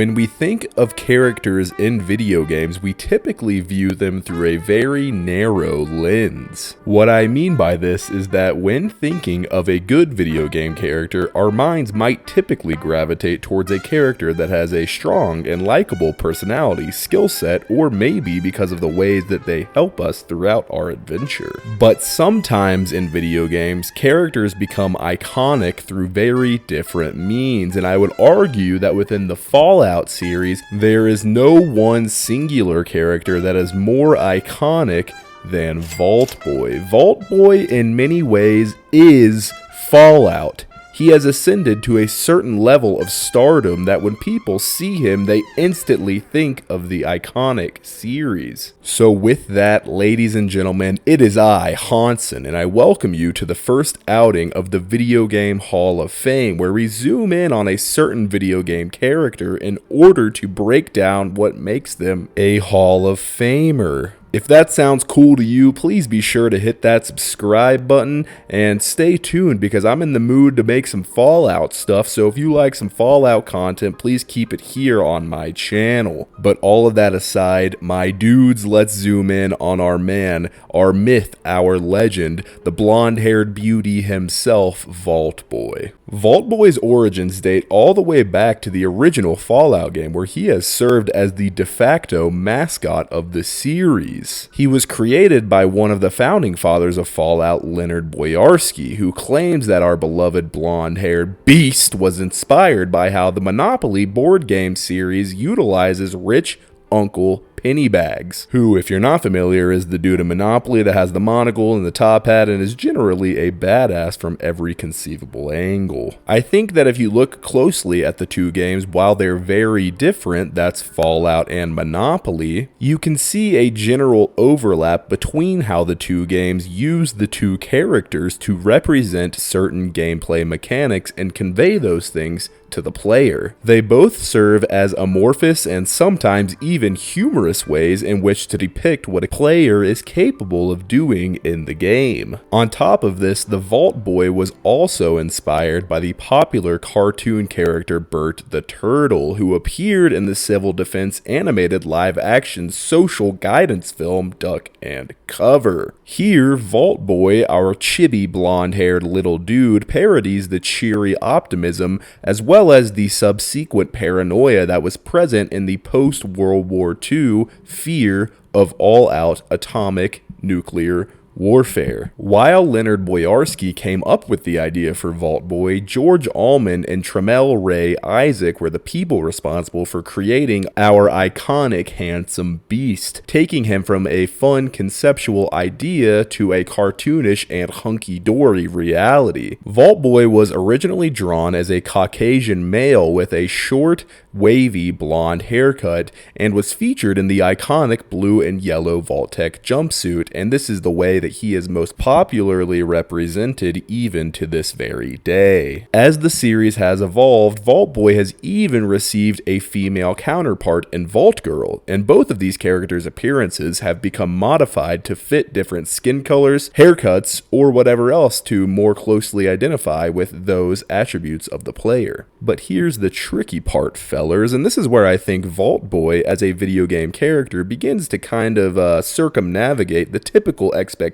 When we think of characters in video games, we typically view them through a very narrow lens. What I mean by this is that when thinking of a good video game character, our minds might typically gravitate towards a character that has a strong and likable personality, skill set, or maybe because of the ways that they help us throughout our adventure. But sometimes in video games, characters become iconic through very different means, and I would argue that within the Fallout series, there is no one singular character that is more iconic than Vault Boy. Vault Boy in many ways is Fallout. He has ascended to a certain level of stardom that when people see him, they instantly think of the iconic series. So with that, ladies and gentlemen, it is I, Hansen, and I welcome you to the first outing of the Video Game Hall of Fame, where we zoom in on a certain video game character in order to break down what makes them a Hall of Famer. If that sounds cool to you, please be sure to hit that subscribe button and stay tuned because I'm in the mood to make some Fallout stuff, so if you like some Fallout content, please keep it here on my channel. But all of that aside, my dudes, let's zoom in on our man, our myth, our legend, the blonde-haired beauty himself, Vault Boy. Vault Boy's origins date all the way back to the original Fallout game, where he has served as the de facto mascot of the series. He was created by one of the founding fathers of Fallout, Leonard Boyarsky, who claims that our beloved blonde-haired beast was inspired by how the Monopoly board game series utilizes rich Uncle Pennybags, who, if you're not familiar, is the dude in Monopoly that has the monocle and the top hat and is generally a badass from every conceivable angle. I think that if you look closely at the two games, while they're very different, that's Fallout and Monopoly, you can see a general overlap between how the two games use the two characters to represent certain gameplay mechanics and convey those things to the player. They both serve as amorphous and sometimes even humorous ways in which to depict what a player is capable of doing in the game. On top of this, the Vault Boy was also inspired by the popular cartoon character Bert the Turtle, who appeared in the Civil Defense animated live-action social guidance film Duck and Cover. Here, Vault Boy, our chibi blonde-haired little dude, parodies the cheery optimism as well as the subsequent paranoia that was present in the post-World War II fear of all-out atomic nuclear warfare. While Leonard Boyarsky came up with the idea for Vault Boy, George Allman and Tremel Ray Isaac were the people responsible for creating our iconic handsome beast, taking him from a fun conceptual idea to a cartoonish and hunky-dory reality. Vault Boy was originally drawn as a Caucasian male with a short, wavy blonde haircut and was featured in the iconic blue and yellow Vault-Tec jumpsuit, and this is the way that he is most popularly represented even to this very day. As the series has evolved, Vault Boy has even received a female counterpart in Vault Girl, and both of these characters' appearances have become modified to fit different skin colors, haircuts, or whatever else to more closely identify with those attributes of the player. But here's the tricky part, fellers, and this is where I think Vault Boy as a video game character begins to kind of circumnavigate the typical expectations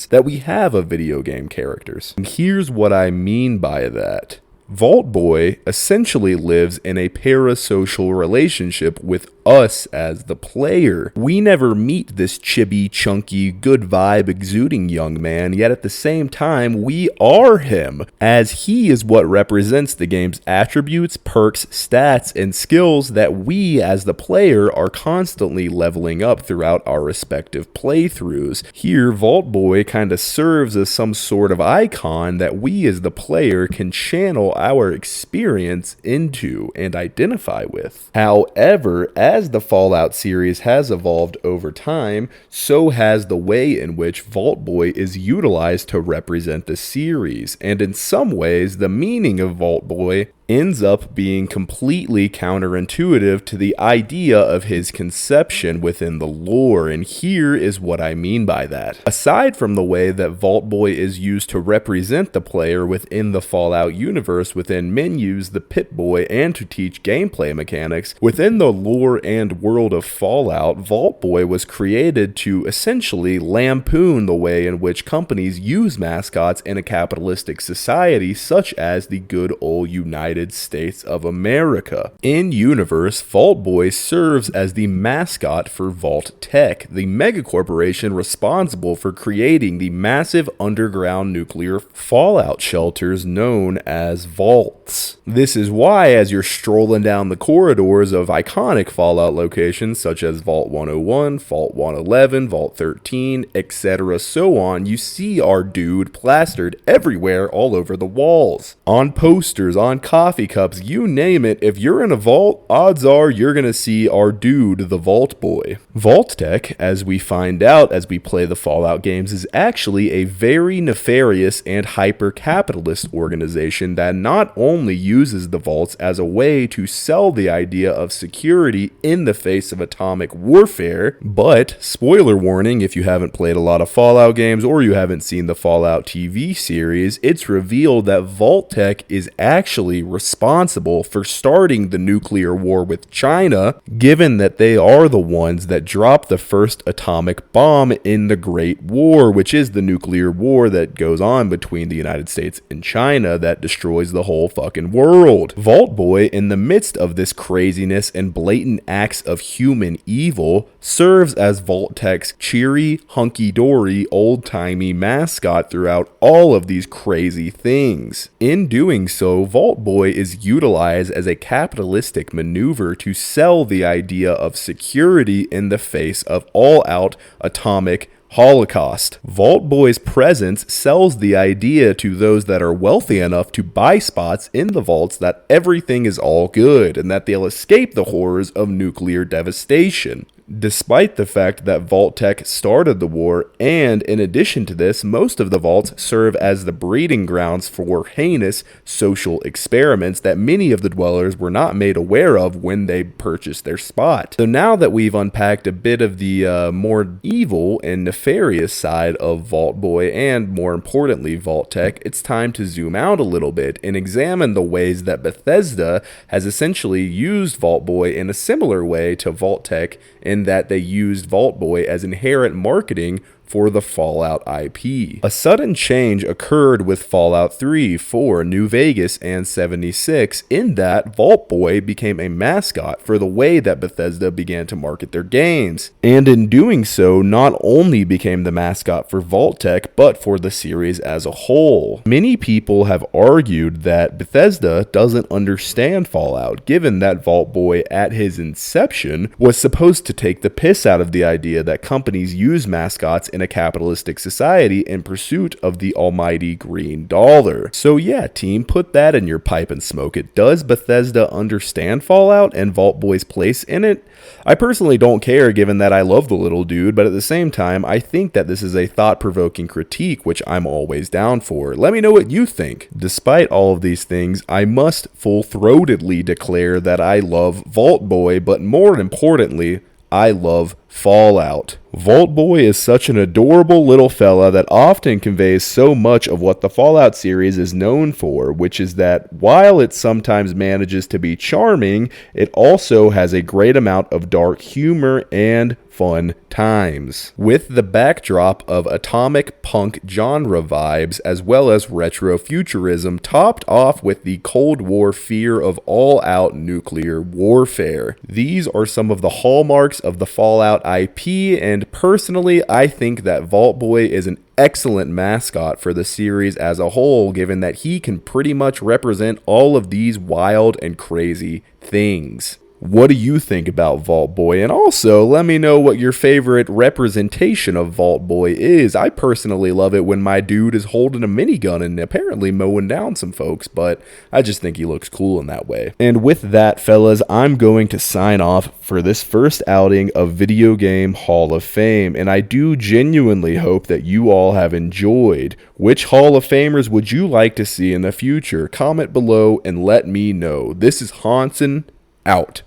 that we have of video game characters. And here's what I mean by that. Vault Boy essentially lives in a parasocial relationship with us as the player. We never meet this chibi, chunky, good vibe exuding young man, yet at the same time, we are him, as he is what represents the game's attributes, perks, stats, and skills that we as the player are constantly leveling up throughout our respective playthroughs. Here, Vault Boy kind of serves as some sort of icon that we as the player can channel our experience into and identify with. However, as the Fallout series has evolved over time, so has the way in which Vault Boy is utilized to represent the series, and in some ways, the meaning of Vault Boy ends up being completely counterintuitive to the idea of his conception within the lore, and here is what I mean by that. Aside from the way that Vault Boy is used to represent the player within the Fallout universe within menus, the Pip-Boy, and to teach gameplay mechanics, within the lore and world of Fallout, Vault Boy was created to essentially lampoon the way in which companies use mascots in a capitalistic society such as the good old United States of America. In universe, Vault Boy serves as the mascot for Vault-Tec, the megacorporation responsible for creating the massive underground nuclear fallout shelters known as vaults. This is why, as you're strolling down the corridors of iconic Fallout locations such as Vault 101, Vault 111, Vault 13, etc., so on, you see our dude plastered everywhere all over the walls. On posters, on coffee cups, you name it, if you're in a vault, odds are you're gonna see our dude, the Vault Boy. Vault-Tec, as we find out as we play the Fallout games, is actually a very nefarious and hyper-capitalist organization that not only uses the vaults as a way to sell the idea of security in the face of atomic warfare, but, spoiler warning if you haven't played a lot of Fallout games or you haven't seen the Fallout TV series, it's revealed that Vault-Tec is actually responsible for starting the nuclear war with China, given that they are the ones that dropped the first atomic bomb in the Great War, which is the nuclear war that goes on between the United States and China that destroys the whole fucking world. Vault Boy, in the midst of this craziness and blatant acts of human evil, serves as Vault-Tec's cheery, hunky-dory, old-timey mascot throughout all of these crazy things. In doing so, Vault Boy is utilized as a capitalistic maneuver to sell the idea of security in the face of all-out atomic holocaust. Vault Boy's presence sells the idea to those that are wealthy enough to buy spots in the vaults that everything is all good and that they'll escape the horrors of nuclear devastation. Despite the fact that Vault-Tec started the war, and in addition to this, most of the vaults serve as the breeding grounds for heinous social experiments that many of the dwellers were not made aware of when they purchased their spot. So now that we've unpacked a bit of the more evil and nefarious side of Vault Boy, and more importantly Vault-Tec, it's time to zoom out a little bit and examine the ways that Bethesda has essentially used Vault Boy in a similar way to Vault-Tec, in that they used Vault Boy as inherent marketing for the Fallout IP. A sudden change occurred with Fallout 3, 4, New Vegas, and 76 in that Vault Boy became a mascot for the way that Bethesda began to market their games. And in doing so, not only became the mascot for Vault-Tec, but for the series as a whole. Many people have argued that Bethesda doesn't understand Fallout, given that Vault Boy at his inception was supposed to take the piss out of the idea that companies use mascots in a capitalistic society in pursuit of the almighty green dollar. So yeah, team, put that in your pipe and smoke it. Does Bethesda understand Fallout and Vault Boy's place in it? I personally don't care, given that I love the little dude, but at the same time, I think that this is a thought-provoking critique, which I'm always down for. Let me know what you think. Despite all of these things, I must full-throatedly declare that I love Vault Boy, but more importantly, I love Fallout. Vault Boy is such an adorable little fella that often conveys so much of what the Fallout series is known for, which is that while it sometimes manages to be charming, it also has a great amount of dark humor and fun times, with the backdrop of atomic punk genre vibes as well as retro futurism, topped off with the Cold War fear of all-out nuclear warfare. These are some of the hallmarks of the Fallout IP, and personally, I think that Vault Boy is an excellent mascot for the series as a whole, given that he can pretty much represent all of these wild and crazy things. What do you think about Vault Boy? And also, let me know what your favorite representation of Vault Boy is. I personally love it when my dude is holding a minigun and apparently mowing down some folks, but I just think he looks cool in that way. And with that, fellas, I'm going to sign off for this first outing of Video Game Hall of Fame, and I do genuinely hope that you all have enjoyed. Which Hall of Famers would you like to see in the future? Comment below and let me know. This is Hansen, out.